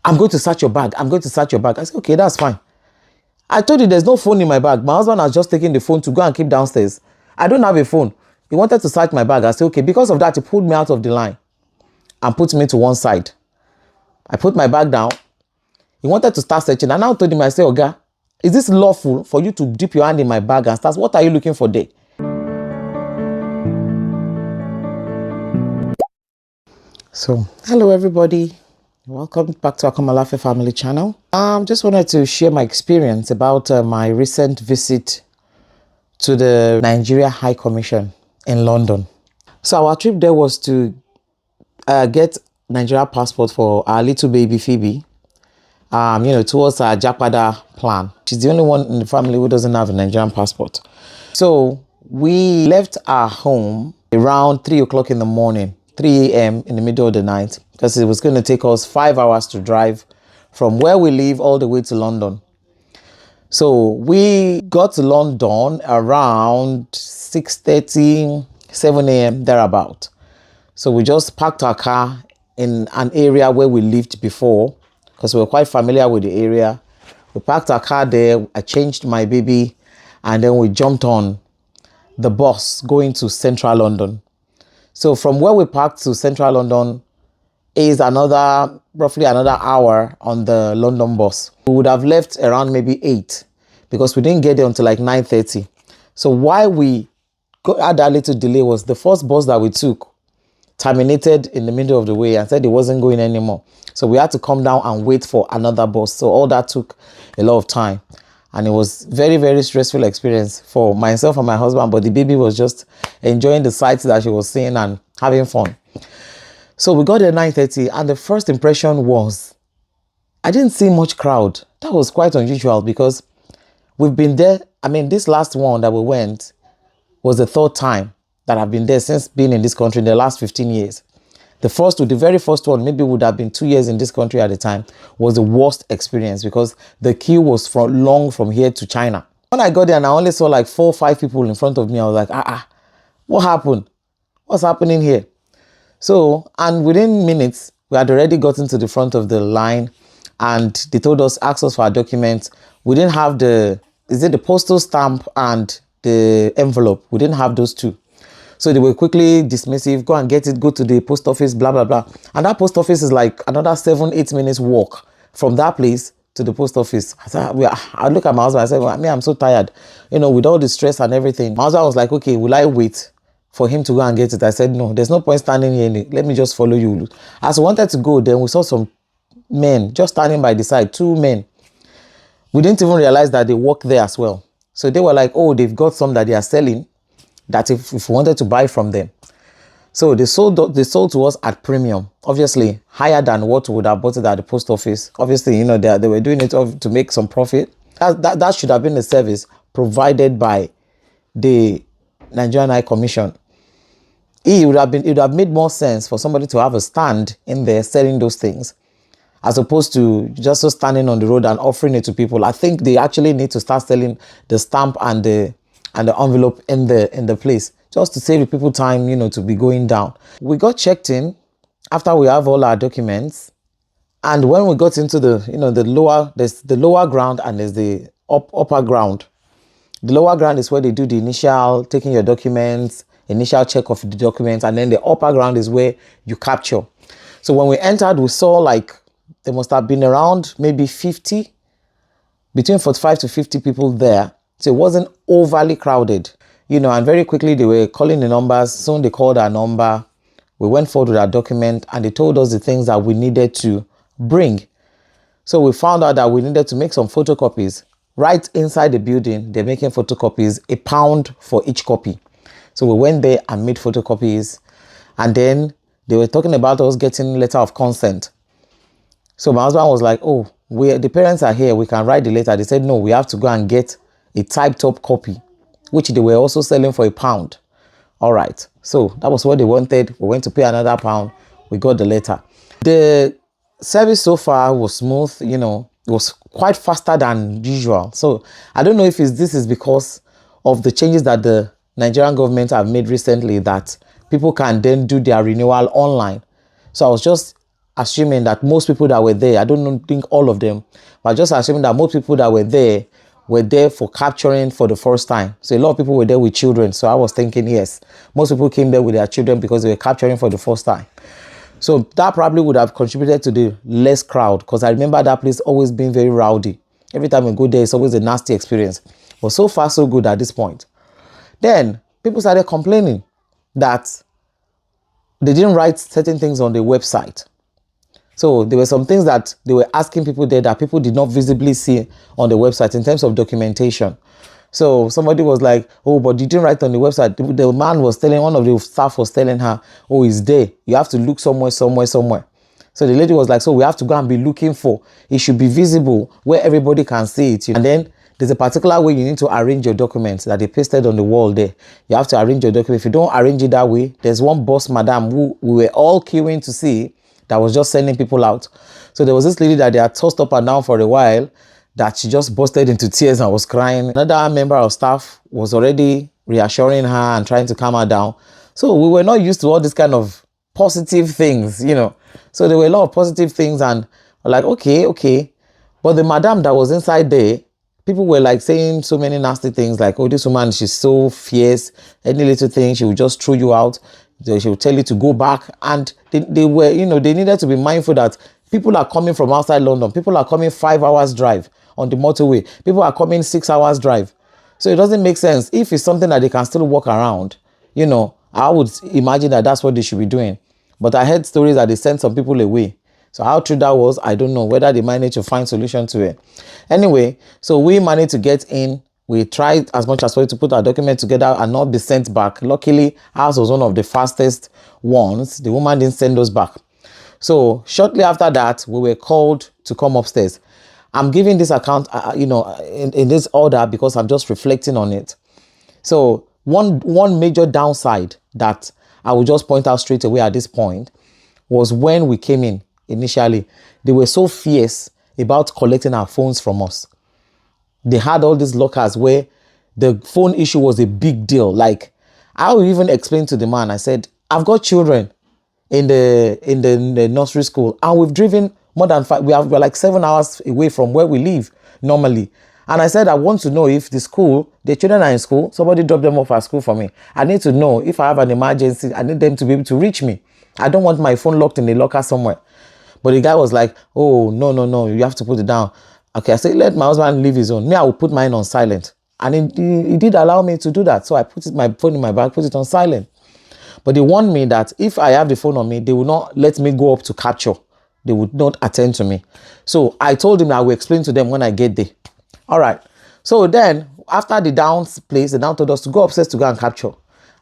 I'm going to search your bag. I'm going to search your bag. I said, okay, that's fine. I told you there's no phone in my bag. My husband has just taken the phone to go and keep downstairs. I don't have a phone. He wanted to search my bag. I said, okay, because of that, he pulled me out of the line and put me to one side. I put my bag down. He wanted to start searching. And I now told him, I said, Oga, is this lawful for you to dip your hand in my bag and start? What are you looking for there? So, hello everybody. Welcome back to Akomolafe family channel. Just wanted to share my experience about my recent visit to the Nigeria High Commission in London. So our trip there was to get Nigeria passport for our little baby Phoebe. Towards our JAPADA plan. She's the only one in the family who doesn't have a Nigerian passport. So we left our home around 3 o'clock in the morning, 3 a.m. in the middle of the night, because it was going to take us 5 hours to drive from where we live all the way to London. So we got to London around 6:30, 7 a.m. thereabout. So we just parked our car in an area where we lived before, because we were quite familiar with the area. We parked our car there. I changed my baby, and then we jumped on the bus going to central London. So from where we parked to central London is roughly another hour on the London bus. We would have left around maybe 8 because we didn't get there until like 9:30. So why we had that little delay was the first bus that we took terminated in the middle of the way and said it wasn't going anymore. So we had to come down and wait for another bus. So all that took a lot of time. And it was very, very stressful experience for myself and my husband. But the baby was just enjoying the sights that she was seeing and having fun. So we got there 9:30, and the first impression was I didn't see much crowd. That was quite unusual because we've been there. I mean, this last one that we went was the third time that I've been there since being in this country in the last 15 years. The very first one, maybe would have been 2 years in this country at the time, was the worst experience because the queue was long from here to China. When I got there and I only saw like 4 or 5 people in front of me, I was like, what happened? What's happening here? So, and within minutes, we had already gotten to the front of the line and they asked us for our documents. We didn't have the postal stamp and the envelope. We didn't have those two. So they were quickly dismissive, go and get it, go to the post office, blah, blah, blah. And that post office is like another 7-8 minutes walk from that place to the post office. I look at my husband, I said, well, I'm so tired, with all the stress and everything. My husband was like, okay, will I wait for him to go and get it? I said, no, there's no point standing here. Let me just follow you. As we wanted to go, then we saw some men just standing by the side, 2 men. We didn't even realize that they work there as well. So they were like, oh, they've got some that they are selling, that if we wanted to buy from them. So they sold to us at premium, obviously higher than what we would have bought it at the post office. Obviously, they were doing it to make some profit. That should have been the service provided by the Nigerian High Commission. It would have made more sense for somebody to have a stand in there selling those things, as opposed to just standing on the road and offering it to people. I think they actually need to start selling the stamp and the envelope in the place, just to save people time, to be going down. We got checked in after we have all our documents. And when we got into there's the lower ground and there's the upper ground. The lower ground is where they do the initial taking your documents, initial check of the documents. And then the upper ground is where you capture. So when we entered, we saw there must have been around maybe between 45 to 50 people there. So it wasn't overly crowded, and very quickly they were calling the numbers. Soon they called our number. We went forward with our document and they told us the things that we needed to bring. So we found out that we needed to make some photocopies. Right inside the building, they're making photocopies, £1 for each copy. So we went there and made photocopies. And then they were talking about us getting letter of consent. So my husband was like, oh, the parents are here. We can write the letter. They said, no, we have to go and get a typed up copy, which they were also selling for £1. All right. So that was what they wanted. We went to pay another £1. We got the letter. The service so far was smooth, it was quite faster than usual. So I don't know if this is because of the changes that the Nigerian government have made recently, that people can then do their renewal online. So I was just assuming that most people that were there, I don't think all of them, but just assuming that most people that were there for capturing for the first time. So a lot of people were there with children. So I was thinking, yes, most people came there with their children because they were capturing for the first time. So that probably would have contributed to the less crowd, because I remember that place always being very rowdy. Every time we go there, it's always a nasty experience. But so far, so good at this point. Then people started complaining that they didn't write certain things on the website. So there were some things that they were asking people there that people did not visibly see on the website in terms of documentation. So somebody was like, oh, but you didn't write on the website. The man was telling, one of the staff was telling her, oh, it's there. You have to look somewhere. So the lady was like, so we have to go and be looking for. It should be visible where everybody can see it. And then there's a particular way you need to arrange your documents that they pasted on the wall there. You have to arrange your document. If you don't arrange it that way, there's one boss madam who we were all queuing to see that was just sending people out. So there was this lady that they had tossed up and down for a while, that she just busted into tears and was crying. Another member of staff was already reassuring her and trying to calm her down. So we were not used to all this kind of positive things, you know. So there were a lot of positive things, and we're like, okay. But the madam that was inside there, people were like saying so many nasty things like, oh, this woman, she's so fierce. Any little thing, she will just throw you out. She will tell you to go back. And they were, you know, they needed to be mindful that people are coming from outside London. People are coming 5 hours drive on the motorway. People are coming 6 hours drive. So it doesn't make sense. If it's something that they can still walk around, you know, I would imagine that that's what they should be doing. But I heard stories that they sent some people away. So how true that was, I don't know. Whether they managed to find solution to it. Anyway, so we managed to get in. We tried as much as possible to put our document together and not be sent back. Luckily, ours was one of the fastest ones. The woman didn't send us back. So shortly after that, we were called to come upstairs. I'm giving this account, you know, in this order because I'm just reflecting on it. So one major downside that I will just point out straight away at this point was when we came in initially, they were so fierce about collecting our phones from us. They had all these lockers where the phone issue was a big deal. Like, I will even explain to the man, I said, I've got children in the nursery school, and we've driven more than 5, we're like 7 hours away from where we live normally. And I said, I want to know if the children are in school, somebody drop them off at school for me. I need to know if I have an emergency, I need them to be able to reach me. I don't want my phone locked in a locker somewhere. But the guy was like, oh, no, you have to put it down. Okay, I said, let my husband leave his own. Me, I will put mine on silent. And he did allow me to do that. So I put my phone in my bag, put it on silent. But they warned me that if I have the phone on me, they will not let me go up to capture. They would not attend to me. So I told him that I will explain to them when I get there. All right. So then, after the downs place, they now told us to go upstairs to go and capture.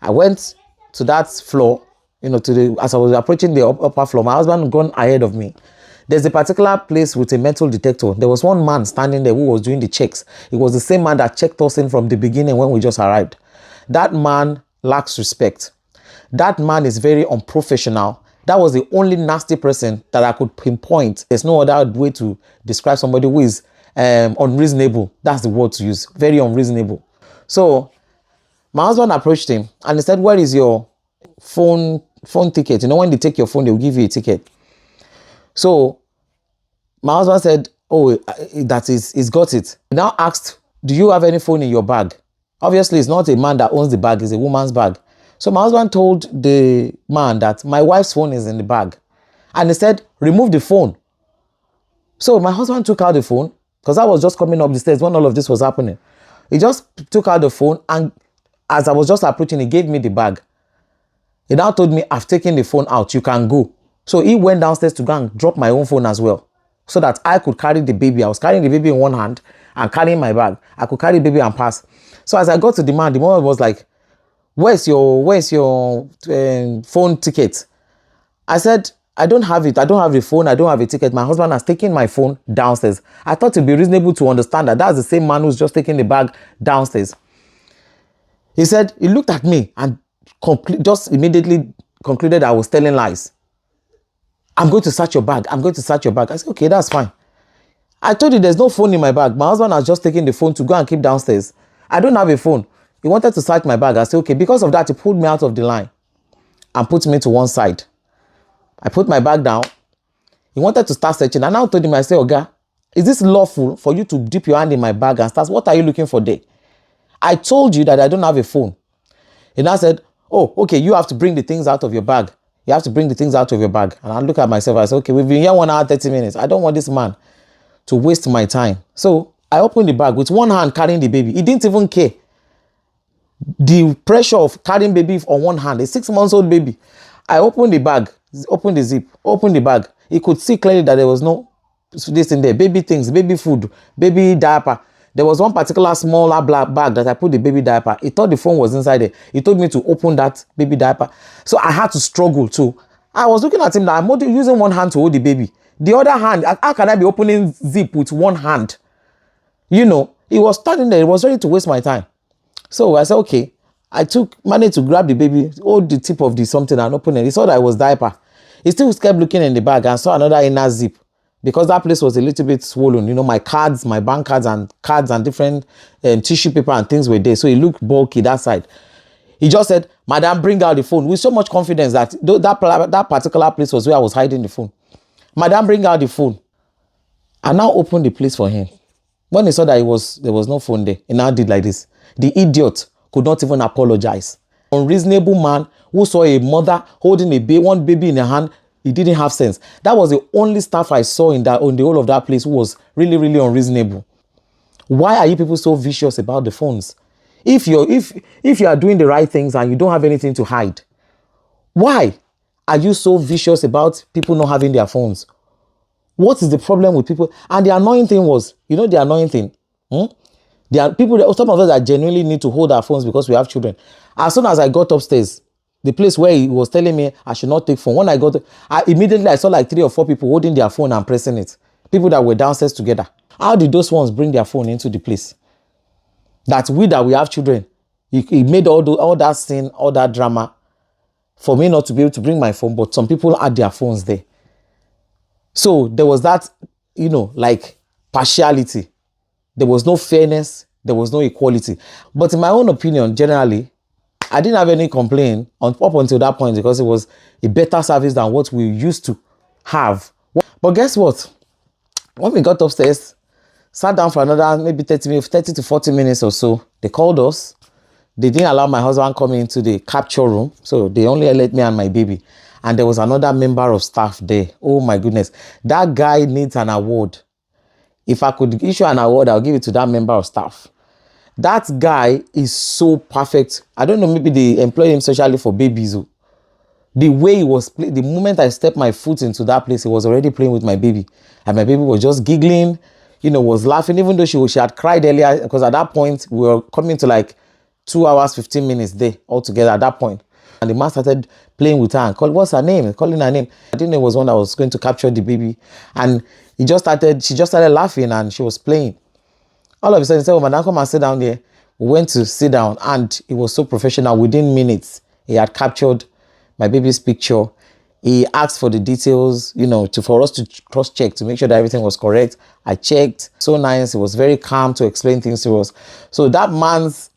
I went to that floor, you know, as I was approaching the upper floor, my husband had gone ahead of me. There's a particular place with a metal detector. There was one man standing there who was doing the checks. It was the same man that checked us in from the beginning when we just arrived. That man lacks respect. That man is very unprofessional. That was the only nasty person that I could pinpoint. There's no other way to describe somebody who is unreasonable. That's the word to use. Very unreasonable. So my husband approached him and he said, where is your phone ticket? You know, when they take your phone, they'll give you a ticket. So my husband said, oh, he's got it. He now asked, do you have any phone in your bag? Obviously, it's not a man that owns the bag, it's a woman's bag. So my husband told the man that my wife's phone is in the bag. And he said, remove the phone. So my husband took out the phone, because I was just coming up the stairs when all of this was happening. He just took out the phone, and as I was just approaching, he gave me the bag. He now told me, I've taken the phone out, you can go. So he went downstairs to go and drop my own phone as well, so that I could carry the baby. I was carrying the baby in one hand and carrying my bag. I could carry the baby and pass. So as I got to the man was like, where's your phone ticket? I said, I don't have it. I don't have the phone. I don't have a ticket. My husband has taken my phone downstairs. I thought it'd be reasonable to understand that that's the same man who's just taking the bag downstairs. He said, he looked at me and just immediately concluded I was telling lies. I'm going to search your bag. I'm going to search your bag. I said, okay, that's fine. I told you there's no phone in my bag. My husband has just taken the phone to go and keep downstairs. I don't have a phone. He wanted to search my bag. I said, okay, because of that, he pulled me out of the line and put me to one side. I put my bag down. He wanted to start searching. And I now told him, I said, Oga, is this lawful for you to dip your hand in my bag and start? What are you looking for there? I told you that I don't have a phone. He now said, oh, okay, you have to bring the things out of your bag. You have to bring the things out of your bag. And I look at myself, I said, okay, we've been here 1 hour, 30 minutes. I don't want this man to waste my time. So I opened the bag with one hand carrying the baby. He didn't even care. The pressure of carrying baby on one hand, a 6-month-old baby. I opened the bag, opened the zip, opened the bag. He could see clearly that there was no this in there, baby things, baby food, baby diaper. There was one particular smaller black bag that I put the baby diaper. He thought the phone was inside there. He told me to open that baby diaper. So I had to struggle too. I was looking at him that I'm using one hand to hold the baby. The other hand, how can I be opening zip with one hand? You know, he was standing there. He was ready to waste my time. So I said, okay. I managed to grab the baby, hold the tip of the something and open it. He saw that it was diaper. He still kept looking in the bag and saw another inner zip because that place was a little bit swollen. You know, my cards, my bank cards and different tissue paper and things were there. So it looked bulky that side. He just said, Madam, bring out the phone with so much confidence that that particular place was where I was hiding the phone. Madam, bring out the phone. I now opened the place for him. When he saw that there was no phone there, he now did like this. The idiot could not even apologize. Unreasonable man who saw a mother holding one baby in her hand, he didn't have sense. That was the only staff I saw on the whole of that place who was really, really unreasonable. Why are you people so vicious about the phones? If you are doing the right things and you don't have anything to hide, why are you so vicious about people not having their phones? What is the problem with people? And the annoying thing was, you know the annoying thing? There are people, some of us that genuinely need to hold our phones because we have children. As soon as I got upstairs, the place where he was telling me I should not take phone, when I got, immediately I saw like 3 or 4 people holding their phone and pressing it. People that were downstairs together. How did those ones bring their phone into the place? That we have children. He made all that scene, all that drama for me not to be able to bring my phone, but some people had their phones there. So there was that, you know, like partiality. There was no fairness. There was no equality. But in my own opinion, generally, I didn't have any complaint up until that point because it was a better service than what we used to have. But guess what? When we got upstairs, sat down for another maybe 30 to 40 minutes or so, they called us. They didn't allow my husband coming into the capture room. So they only let me and my baby. And there was another member of staff there. Oh my goodness. That guy needs an award. If I could issue an award, I'll give it to that member of staff. That guy is so perfect. I don't know, maybe they employ him socially for babies. The way he was playing, the moment I stepped my foot into that place, he was already playing with my baby. And my baby was just giggling, you know, was laughing, even though she had cried earlier, because at that point, we were coming to like 2 hours, 15 minutes there altogether at that point. And the man started playing with her and called, what's her name? Calling her name. I didn't know it was one that was going to capture the baby. And she just started laughing and she was playing. All of a sudden, he said, oh, Madam, come and sit down there. We went to sit down and it was so professional. Within minutes, he had captured my baby's picture. He asked for the details, you know, for us to cross-check to make sure that everything was correct. I checked. So nice. He was very calm to explain things to us. So that man's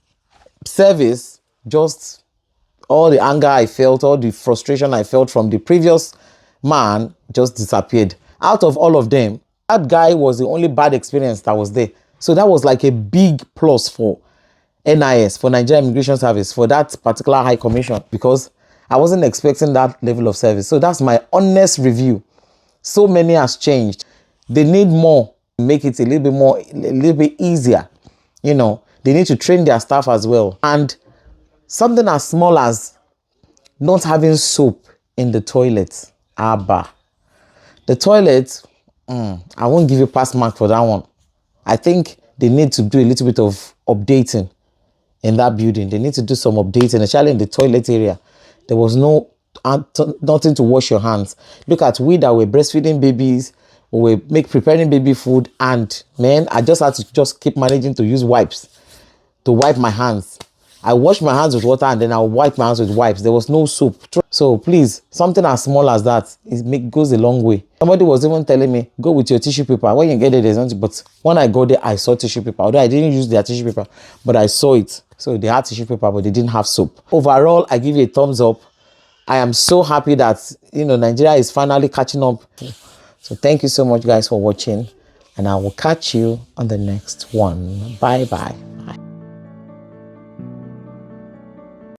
service, just all the anger I felt, all the frustration I felt from the previous man just disappeared. Out of all of them, that guy was the only bad experience that was there. So that was like a big plus for NIS, for Nigerian Immigration Service, for that particular high commission, because I wasn't expecting that level of service. So that's my honest review. So many has changed. They need more, make it a little bit easier. You know, they need to train their staff as well. And something as small as not having soap in the toilet. The toilet, I won't give you pass mark for that one. I think they need to do a little bit of updating in that building. They need to do some updating, especially in the toilet area. There was nothing to wash your hands. Look at we that were breastfeeding babies, we were preparing baby food, and man, I just had to keep managing to use wipes to wipe my hands. I wash my hands with water and then I'll wipe my hands with wipes. There was no soap. So please, something as small as that goes a long way. Somebody was even telling me, go with your tissue paper. When you get there, there's nothing. But when I got there, I saw tissue paper. Although I didn't use their tissue paper, but I saw it. So they had tissue paper, but they didn't have soap. Overall, I give you a thumbs up. I am so happy that, you know, Nigeria is finally catching up So thank you so much, guys, for watching, and I will catch you on the next one. Bye bye.